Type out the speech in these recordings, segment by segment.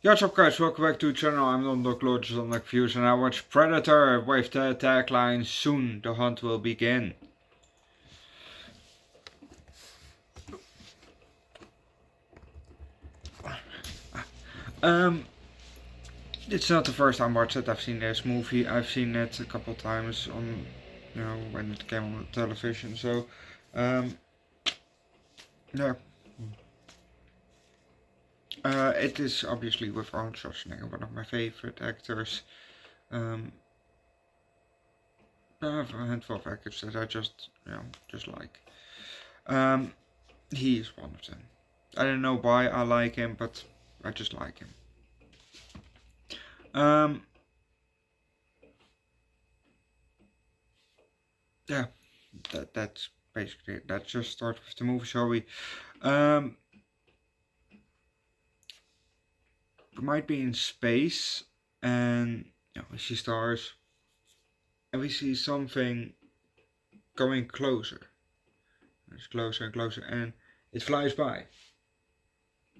Yo, what's up guys, welcome back to the channel. I'm Underdog Views and I watch Predator with the tagline "Soon the hunt will begin." It's not the first time I watched it. I've seen this movie. I've seen it a couple times on, when it came on the television. So, yeah. It is obviously with Arnold Schwarzenegger, one of my favorite actors. I have a handful of actors that I just like. He is one of them. I don't know why I like him, but I just like him. Yeah, that's basically it. Let's just start with the movie, shall we? We might be in space, and we see stars, and we see something going closer. It's closer and closer, and it flies by.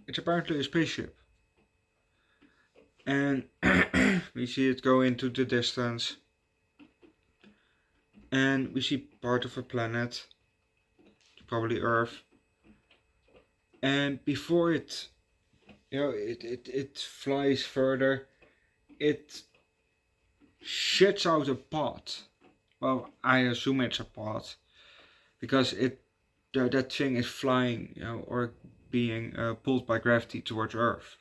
It's apparently a spaceship. And we see it go into the distance. And we see part of a planet, probably Earth. And before it, it flies further, it shits out a pod. Well, I assume it's a pod, because that thing is flying, or being pulled by gravity towards Earth.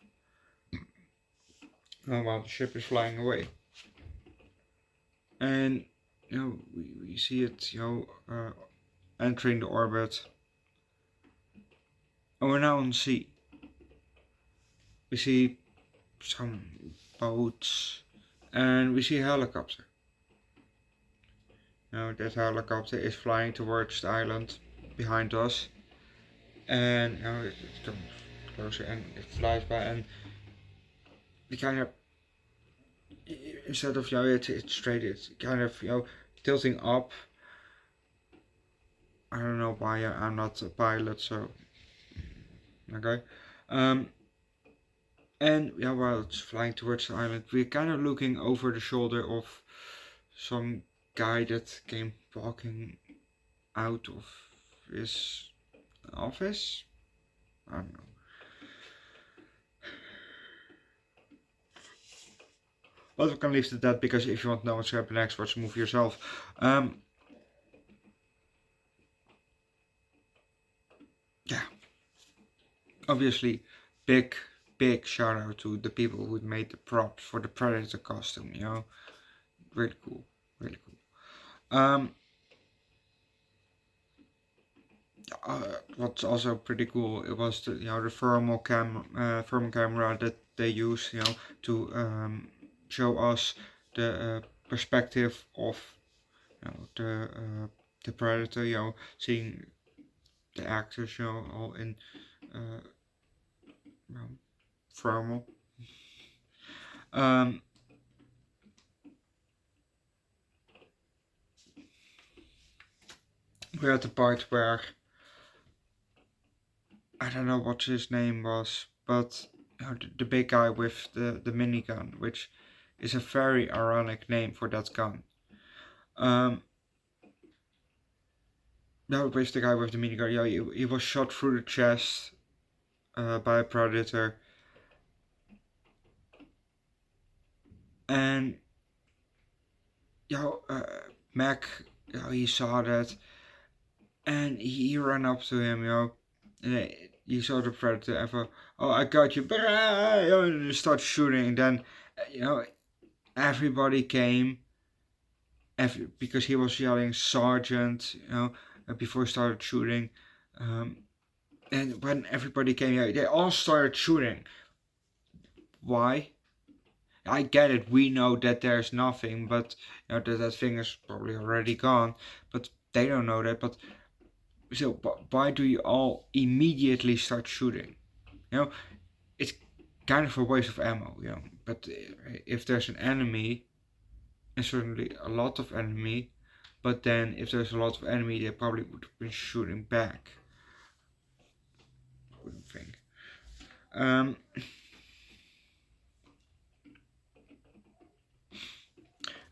While the ship is flying away. And we see it entering the orbit. And we're now on sea. We see some boats, and we see a helicopter. That helicopter is flying towards the island behind us, and it comes closer and it flies by, and it kind of, instead of it's straight, it's kind of tilting up. I don't know why. I'm not a pilot, so okay. And while it's flying towards the island, we're kind of looking over the shoulder of some guy that came walking out of his office. I don't know. But we can leave it at that, because if you want to know what's happening next, watch the movie yourself. Yeah. Obviously, big shout out to the people who made the props for the Predator costume. Really cool, really cool. What's also pretty cool, it was the the thermal camera that they use to show us the perspective of the Predator, seeing the actors all in thermal. We're at the part where I don't know what his name was, but the big guy with the minigun, which is a very ironic name for that gun. No, with the guy with the minigun, he was shot through the chest by a Predator, and Mac, he saw that, and he ran up to him, and he saw the Predator and thought, "Oh, I got you!" And he started shooting. And then, everybody came, because he was yelling "Sergeant," before he started shooting. And when everybody came, they all started shooting. Why? I get it. We know that there's nothing, but that thing is probably already gone. But they don't know that. But so, why do you all immediately start shooting? It's kind of a waste of ammo. But if there's an enemy, and certainly a lot of enemy, but then if there's a lot of enemy, they probably would have been shooting back. I wouldn't think.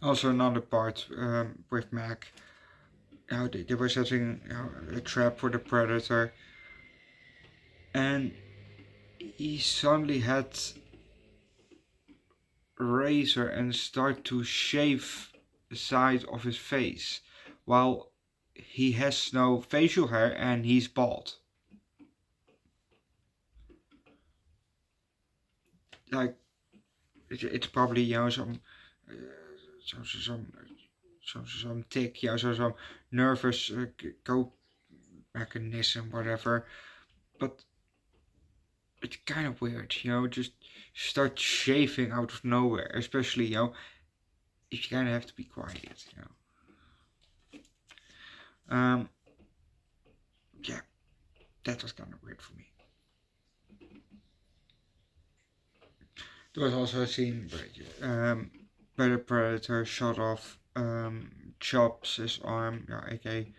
Also another part with Mac. They were setting a trap for the predator, and he suddenly had a razor and start to shave the side of his face, while he has no facial hair and he's bald. Like it's probably uh, some some some tick, some nervous cope mechanism, whatever. But it's kind of weird, just start shaving out of nowhere, especially if you kind of have to be quiet. Yeah, that was kind of weird for me. There was also a scene where the predator shot off, chops his arm, aka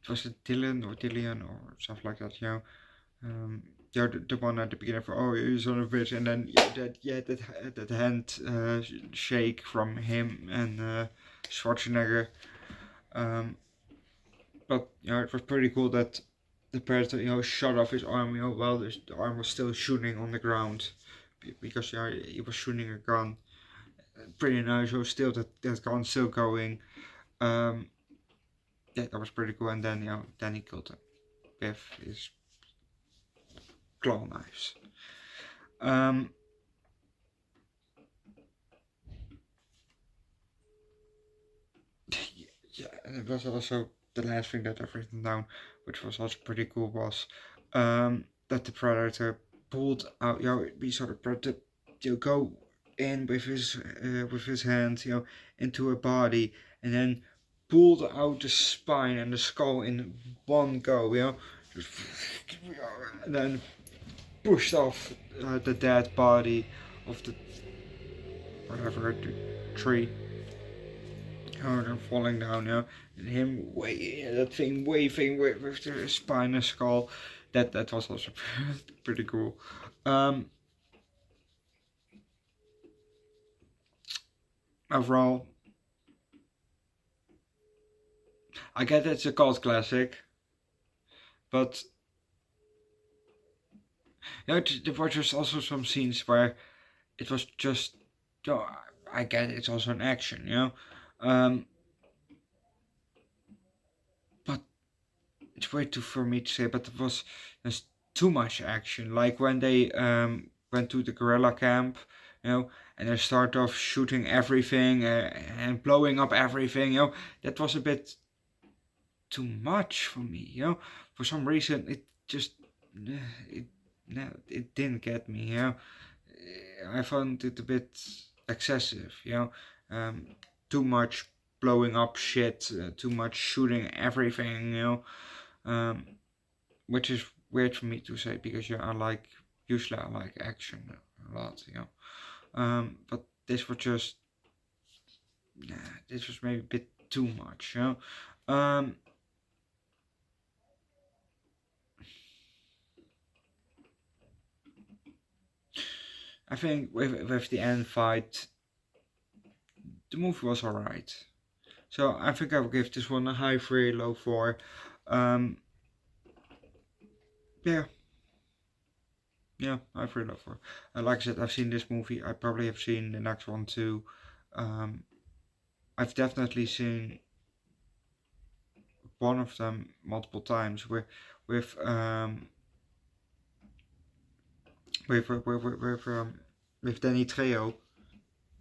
was it Dylan or Dillian or stuff like that. The one at the beginning for you son of a bitch, and then that hand shake from him and Schwarzenegger. But it was pretty cool that the predator shot off his arm while the arm was still shooting on the ground, because he was shooting a gun. Pretty nice. Still that gun still going. That was pretty cool. And then he killed him with his claw knives. Yeah, and it was also the last thing that I've written down, which was also pretty cool, was that the predator pulled out. We saw the predator go in with his hand, into a body, and then pulled out the spine and the skull in one go, and then pushed off the dead body of the whatever the tree. And falling down, and him that thing waving with the spine and skull. That was also pretty cool. Overall, I get it's a cult classic, but there were just also some scenes where it was just, I get it's also an action, but it's way too for me to say. But it was just too much action. Like when they went to the guerrilla camp, and they start off shooting everything and blowing up everything. That was a bit too much for me. For some reason it just it it didn't get me. I found it a bit excessive. Too much blowing up shit, too much shooting everything. Which is weird for me to say, because usually I like action a lot. But this was just, this was maybe a bit too much. I think with the end fight, the movie was alright. So I think I will give this one a high 3, low 4. Yeah. Yeah, high 3, low 4. Like I said, I've seen this movie. I probably have seen the next one too. I've definitely seen one of them multiple times with with um with Danny Trejo,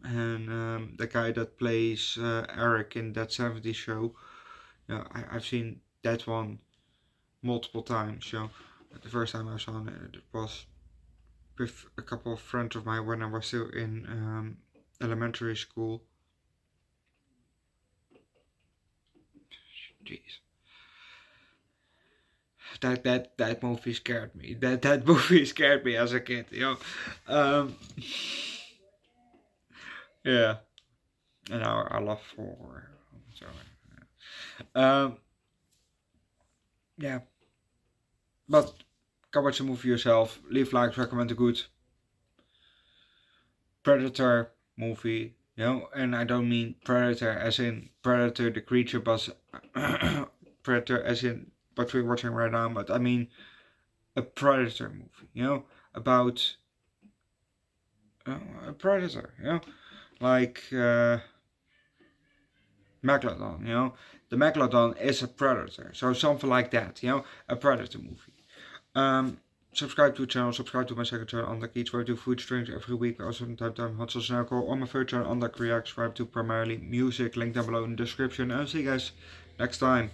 and the guy that plays Eric in that 70s show. I've seen that one multiple times. The first time I saw it was with a couple of friends of mine when I was still in elementary school. Jeez. That movie scared me. That movie scared me as a kid. Um, yeah, and I love horror. So, um, yeah, but go watch the movie yourself. Leave likes, recommend a good Predator movie. You know, and I don't mean Predator as in Predator the creature, but Predator as in what we're watching right now, but I mean a Predator movie, you know, about a Predator, you know, like Megalodon, you know. The Megalodon is a Predator, so something like that, you know, a Predator movie. Um, Subscribe to the channel, subscribe to my second channel, Underdog Eats, where I do food streams every week. Also from time to time, hot sauce and alcohol. On my third channel, Underdog Reacts, where I do primarily music. Link down below in the description. And I'll see you guys next time.